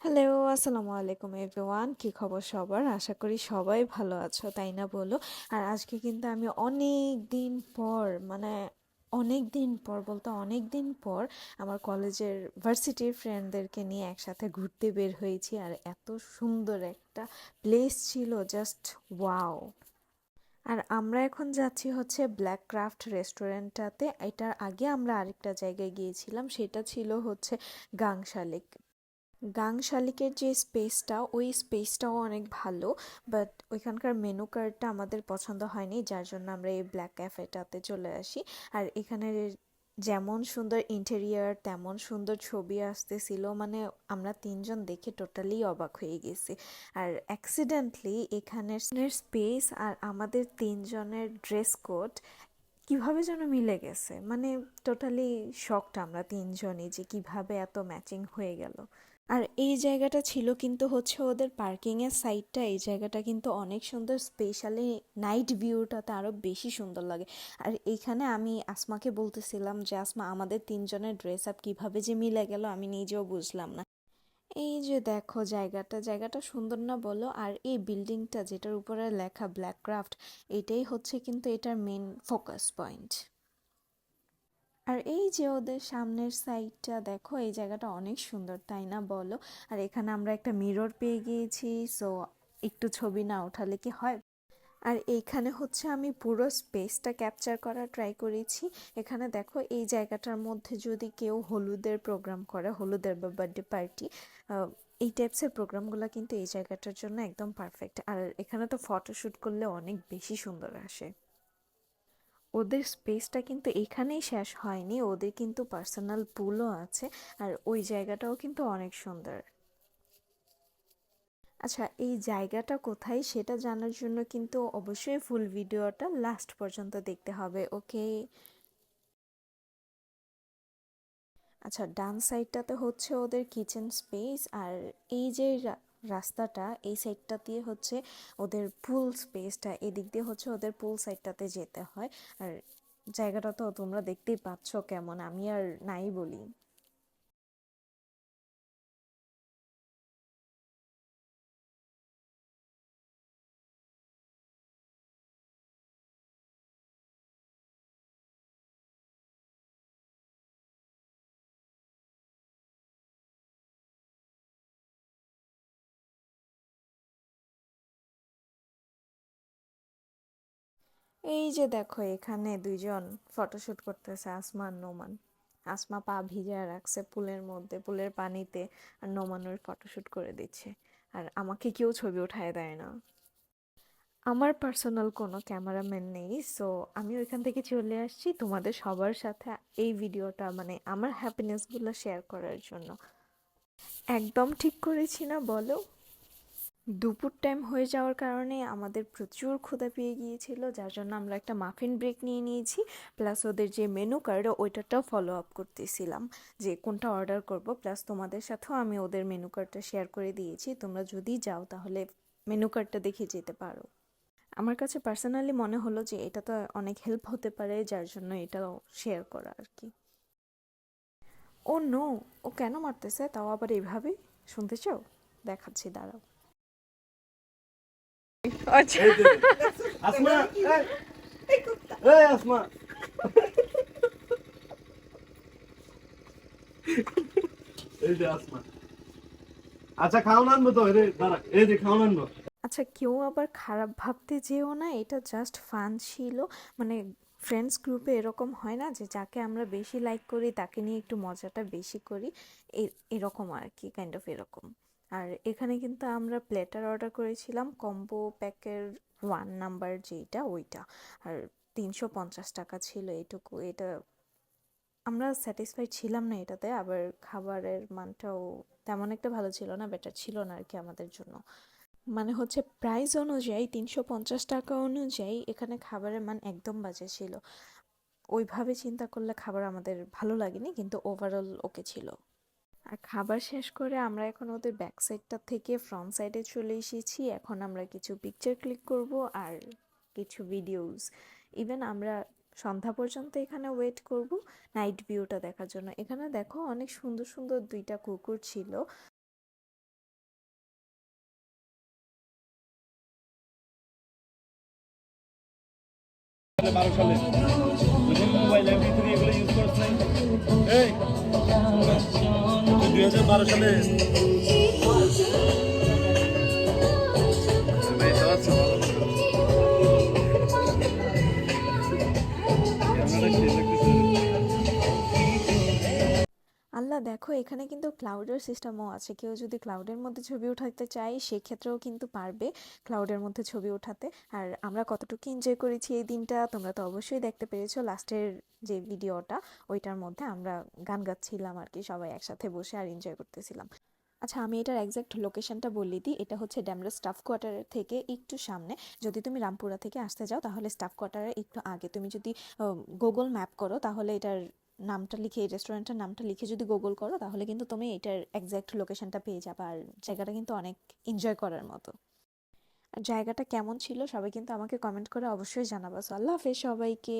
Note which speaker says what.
Speaker 1: Hello, আসসালামু আলাইকুম everyone. কি খবর সবার? আশা করি সবাই ভালো আছো, তাই না বলো? আর আজকে কিন্তু আমি অনেক দিন পর অনেক দিন পর বলতে অনেক দিন পর আমার কলেজের ভার্সিটির ফ্রেন্ডদেরকে নিয়ে একসাথে ঘুরতে বের হয়েছি। আর এত সুন্দর একটা প্লেস ছিল, জাস্ট ওয়াও। আর আমরা এখন যাচ্ছি হচ্ছে ব্ল্যাক ক্রাফট রেস্টুরেন্টটাতে। এটার আগে আমরা আরেকটা জায়গায় গিয়েছিলাম, সেটা ছিল হচ্ছে গাংশালিক। শালিকের যে স্পেসটা, ওই স্পেসটাও অনেক ভালো, বাট ওইখানকার মেনু কার্ডটা আমাদের পছন্দ হয়নি, যার জন্য আমরা এই ব্ল্যাক ক্যাফেটাতে চলে আসি। আর এখানের যেমন সুন্দর ইন্টেরিয়ার তেমন সুন্দর ছবি আসতেছিল, মানে আমরা তিনজন দেখে টোটালি অবাক হয়ে গেছি। আর অ্যাক্সিডেন্টলি এখানের স্পেস আর আমাদের তিনজনের ড্রেস কোড কিভাবে যেন মিলে গেছে, মানে টোটালি শকড আমরা তিনজনই যে কিভাবে এত ম্যাচিং হয়ে গেল। আর এই জায়গাটা ছিল কিন্তু হচ্ছে ওদের পার্কিংয়ের সাইডটা, এই জায়গাটা কিন্তু অনেক সুন্দর, স্পেশালি নাইট ভিউটাতে আরও বেশি সুন্দর লাগে। আর এইখানে আমি আসমাকে বলতেছিলাম যে আসমা, আমাদের তিনজনের ড্রেস আপ কীভাবে যে মিলে গেল আমি নিজেও বুঝলাম না। এই যে দেখো জায়গাটা সুন্দর না বলো? আর এই বিল্ডিংটা যেটার উপরে লেখা ব্ল্যাক ক্রাফট, এটাই হচ্ছে কিন্তু এটার মেন ফোকাস পয়েন্ট। আর এই যে ওদের সামনের সাইডটা দেখো, এই জায়গাটা অনেক সুন্দর, তাই না বলো? আর এখানে আমরা একটা মিরর পেয়ে গিয়েছি, সো একটু ছবি না ওঠালে কি হয়? আর এইখানে হচ্ছে আমি পুরো স্পেসটা ক্যাপচার করার ট্রাই করেছি। এখানে দেখো, এই জায়গাটার মধ্যে যদি কেউ হলুদের প্রোগ্রাম করে, হলুদের বা বার্থডে পার্টি, এই টাইপসের প্রোগ্রামগুলো কিন্তু এই জায়গাটার জন্য একদম পারফেক্ট। আর এখানে তো ফটোশ্যুট করলে অনেক বেশি সুন্দর আসে। ওদের স্পেসটা কিন্তু এখানেই শেষ হয়নি, ওদের কিন্তু পার্সোনাল পুলও আছে। আর ওই জায়গাটাও কিন্তু অনেক সুন্দর। আচ্ছা, এই জায়গাটা কোথায় সেটা জানার জন্য কিন্তু অবশ্যই ফুল ভিডিওটা লাস্ট পর্যন্ত দেখতে হবে, ওকে? আচ্ছা, ডান সাইডটাতে হচ্ছে ওদের কিচেন স্পেস, আর এই যে রাস্তাটা, এই সাইডটা দিয়ে হচ্ছে ওদের পুল স্পেসটা, এদিক দিয়ে হচ্ছে ওদের পুল সাইডটাতে যেতে হয়। আর জায়গাটা তো তোমরা দেখতেই পাচ্ছ কেমন, আমি আর নাই বলি। এই যে দেখো, এখানে দুইজন ফটোশুট করতেছে, আসমা আর নোমান। আসমা পা ভিজে রাখছে পুলের মধ্যে, পুলের পানিতে, আর নোমান ওর ফটোশুট করে দিচ্ছে। আর আমাকে কেউ ছবি উঠায় দেয় না। আমার পার্সোনাল কোনো ক্যামেরাম্যান নেই, সো আমি ওইখান থেকে চলে আসছি তোমাদের সবার সাথে এই ভিডিওটা, মানে আমার হ্যাপিনেসগুলো শেয়ার করার জন্য। একদম ঠিক করেছি না বলো? দুপুর টাইম হয়ে যাওয়ার কারণে আমাদের প্রচুর ক্ষুধা পেয়ে গিয়েছিল, যার জন্য আমরা একটা মাফিন ব্রেক নিয়ে নিয়েছি। প্লাস ওদের যে মেনু কার্ড, ওইটাটাও ফলো আপ করতেছিলাম যে কোনটা অর্ডার করব। প্লাস তোমাদের সাথেও আমি ওদের মেনু কার্ডটা শেয়ার করে দিয়েছি, তোমরা যদি যাও তাহলে মেনু কার্ডটা দেখে যেতে পারো। আমার কাছে পার্সোনালি মনে হলো যে এটা তো অনেক হেল্প হতে পারে, যার জন্য এটাও শেয়ার করা আর কি। ও নো, ও কেন মারতেছে, তাও আবার এইভাবে? শুনতে চাও? দেখাচ্ছি, দাঁড়াও। আচ্ছা।
Speaker 2: এই যে আসমা, এই এই আসমা, এই যে আসমা। আচ্ছা খাওন আনবো তো, রে দাঁড়া, এই যে খাওন আনবো।
Speaker 1: আচ্ছা, কেউ আবার খারাপ ভাবতে যেও না, এটা জাস্ট ফান ছিল। মানে ফ্রেন্ডস গ্রুপে এরকম হয় না যে যাকে আমরা বেশি লাইক করি তাকে নিয়ে একটু মজাটা বেশি করি, এরকম আর কি, কাইন্ড অফ এরকম। আর এখানে কিন্তু আমরা প্লেটার অর্ডার করেছিলাম, কম্বো প্যাকের 1 নাম্বার যেইটা, ওইটা। আর 350 টাকা ছিল এটুকু। এটা আমরা স্যাটিসফাইড ছিলাম না এটাতে, আবার খাবারের মানটাও তেমন একটা ভালো ছিল না, বেটার ছিল না আর কি আমাদের জন্য। মানে হচ্ছে প্রাইস অনুযায়ী, 350 টাকা অনুযায়ী এখানে খাবারের মান একদম বাজে ছিল। ওইভাবে চিন্তা করলে খাবার আমাদের ভালো লাগেনি, কিন্তু ওভারঅল ওকে ছিল। আর খাবার শেষ করে আমরা এখন ওদের ব্যাক সাইডটা থেকে ফ্রন্ট সাইডে চলে এসেছি। এখন আমরা কিছু পিকচার ক্লিক করব আর কিছু ভিডিওস। ইভেন আমরা সন্ধ্যা পর্যন্ত এখানে ওয়েট করব নাইট ভিউটা দেখার জন্য। এখানে দেখো, অনেক সুন্দর সুন্দর দুইটা কুকুর ছিল।
Speaker 2: 12 সালে যখন মোবাইল MP3 এগুলো ইউজ করছ নাই এই 2012 সালে ভাই তো আছে ক্যামেরা কি লাগতেছে
Speaker 1: আল্লাহ দেখো এখানে কিন্তু ক্লাউডের সিস্টেমও আছে, কেউ যদি ক্লাউডের মধ্যে ছবি উঠাতে চায় সেক্ষেত্রেও কিন্তু পারবে ক্লাউডের মধ্যে ছবি উঠাতে। আর আমরা কতটুকু এনজয় করেছি এই দিনটা তোমরা তো অবশ্যই দেখতে পেরেছো লাস্টের যে ভিডিওটা, ওইটার মধ্যে আমরা গান গাচ্ছিলাম আর কি, সবাই একসাথে বসে আর এনজয় করতেছিলাম। আচ্ছা আমি এটার একজ্যাক্ট লোকেশনটা বলে দিই, এটা হচ্ছে ড্যামরা স্টাফ কোয়ার্টারের থেকে একটু সামনে। যদি তুমি রামপুরা থেকে আসতে যাও তাহলে স্টাফ কোয়ার্টারের একটু আগে, তুমি যদি গুগল ম্যাপ করো তাহলে এটার নামটা লিখে, এই রেস্টুরেন্টের নামটা লিখে যদি গুগল করো তাহলে কিন্তু তুমি এটার একজ্যাক্ট লোকেশনটা পেয়ে যাবে। আর জায়গাটা কিন্তু অনেক এনজয় করার মতো। আর জায়গাটা কেমন ছিল সবাই কিন্তু আমাকে কমেন্ট করে অবশ্যই জানাবা। সো আল্লাহ হাফেজ সবাইকে।